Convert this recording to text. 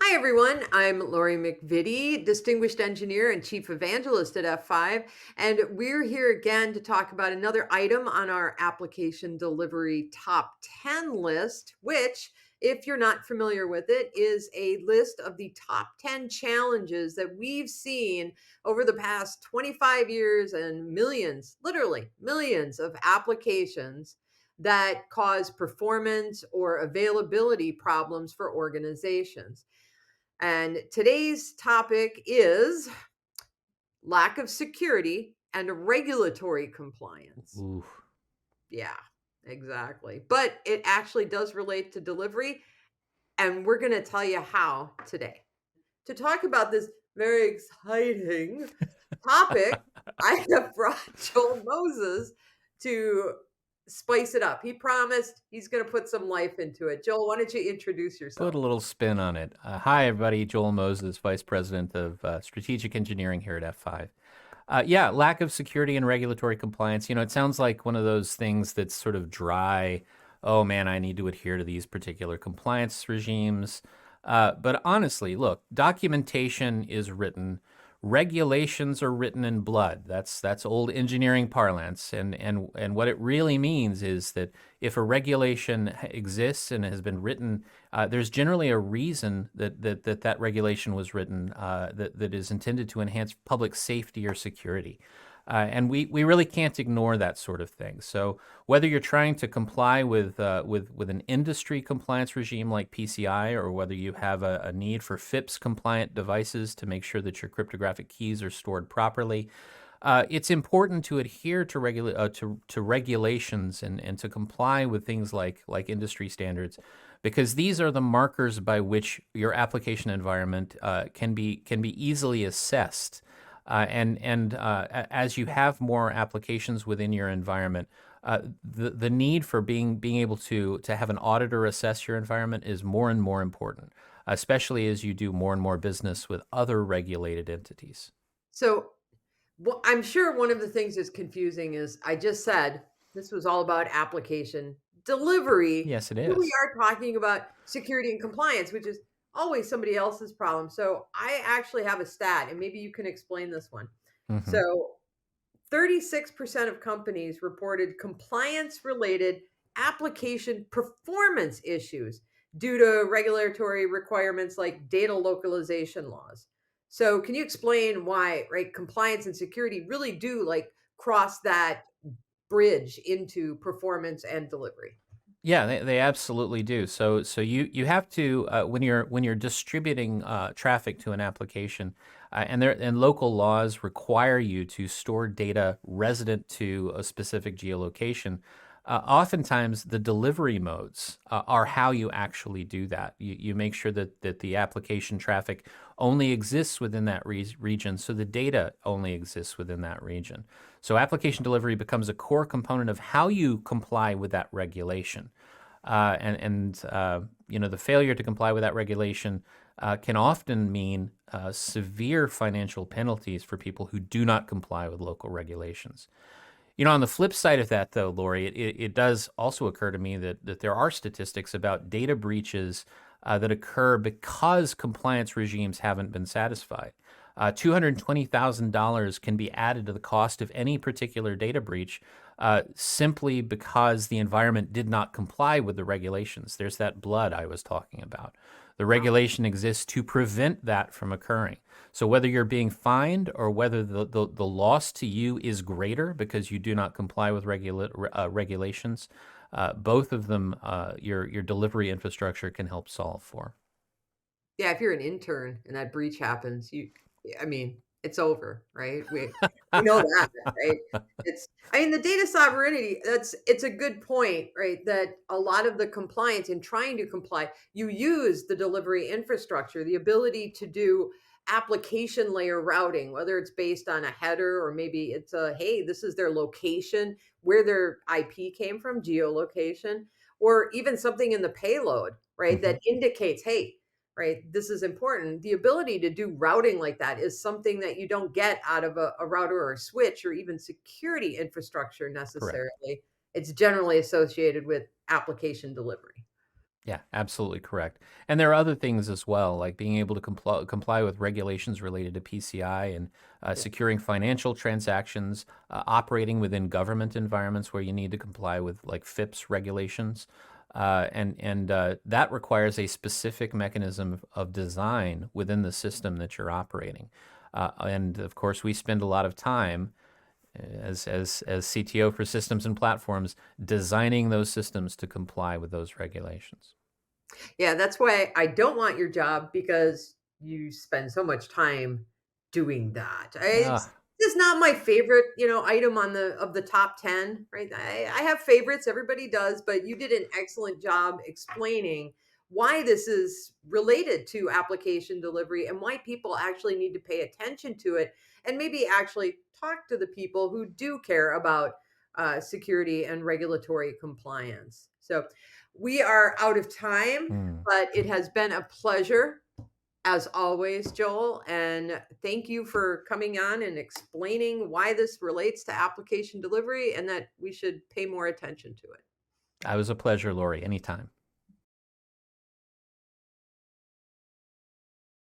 Hi, everyone. I'm Lori MacVittie, Distinguished Engineer and Chief Evangelist at F5. And we're here again to talk about another item on our application delivery top 10 list, which, if you're not familiar with it, is a list of the top 10 challenges that we've seen over the past 25 years and millions, literally millions of applications that cause performance or availability problems for organizations. And today's topic is lack of security and regulatory compliance. Ooh. Yeah, exactly. But it actually does relate to delivery. And we're going to tell you how today. To talk about this very exciting topic, I have brought Joel Moses to spice it up. He promised he's going to put some life into it. Joel, why don't you introduce Put yourself? a little spin on it. Hi, everybody. Joel Moses, Vice President of Strategic Engineering here at F5. Yeah, lack of security and regulatory compliance. It sounds like one of those things that's sort of dry. Oh man, I need to adhere to these particular compliance regimes. But honestly, look, documentation is written. Regulations are written in blood. That's old engineering parlance, and what it really means is that if a regulation exists and has been written, there's generally a reason that regulation was written that is intended to enhance public safety or security. And we really can't ignore that sort of thing. So whether you're trying to comply with an industry compliance regime like PCI, or whether you have a need for FIPS compliant devices to make sure that your cryptographic keys are stored properly, it's important to adhere to regulations and to comply with things like industry standards, because these are the markers by which your application environment can be easily assessed. As you have more applications within your environment, the need for being able to have an auditor assess your environment is more and more important, especially as you do more and more business with other regulated entities. So, well, I'm sure one of the things that's confusing is I just said this was all about application delivery. Yes, it Here we is. are talking about security and compliance, which is always somebody else's problem. So I actually have a stat, and maybe you can explain this one. Hmm. So 36% of companies reported compliance related application performance issues due to regulatory requirements like data localization laws. So, can you explain why, right, compliance and security really do like cross that bridge into performance and delivery? Yeah, they absolutely do. So you have to when you're distributing traffic to an application, and local laws require you to store data resident to a specific geolocation. Oftentimes, the delivery modes are how you actually do that. You make sure that the application traffic only exists within that region, so the data only exists within that region. So application delivery becomes a core component of how you comply with that regulation. The failure to comply with that regulation can often mean severe financial penalties for people who do not comply with local regulations. On the flip side of that, though, Lori, it does also occur to me that there are statistics about data breaches that occur because compliance regimes haven't been satisfied. $220,000 can be added to the cost of any particular data breach simply because the environment did not comply with the regulations. There's that blood I was talking about. The Wow. regulation exists to prevent that from occurring. So whether you're being fined or whether the loss to you is greater because you do not comply with regulations, both of them your delivery infrastructure can help solve for. Yeah, if you're an intern and that breach happens, I mean, it's over, right? We know that, right? It's I mean, the data sovereignty, it's a good point, right? That a lot of the compliance in trying to comply, you use the delivery infrastructure, the ability to do application layer routing, whether it's based on a header or maybe it's a, hey, this is their location, where their IP came from, geolocation, or even something in the payload, right? Mhm. That indicates, hey, right? This is important. The ability to do routing like that is something that you don't get out of a router or a switch or even security infrastructure Correct. necessarily. It's generally associated with application delivery. Yeah, absolutely correct. And there are other things as well, like being able to comply with regulations related to PCI and Yeah. securing financial transactions, operating within government environments where you need to comply with like FIPS regulations. And that requires a specific mechanism of design within the system that you're operating. And of course, we spend a lot of time as CTO for systems and platforms, designing those systems to comply with those regulations. Yeah, that's why I don't want your job because you spend so much time doing that. It's Ah, just not my favorite, item on the top 10, right? I have favorites, everybody does, but you did an excellent job explaining why this is related to application delivery and why people actually need to pay attention to it and maybe actually talk to the people who do care about security and regulatory compliance. So we are out of time, hmm. but it has been a pleasure as always, Joel. And thank you for coming on and explaining why this relates to application delivery and that we should pay more attention to it. It was a pleasure, Lori. Anytime.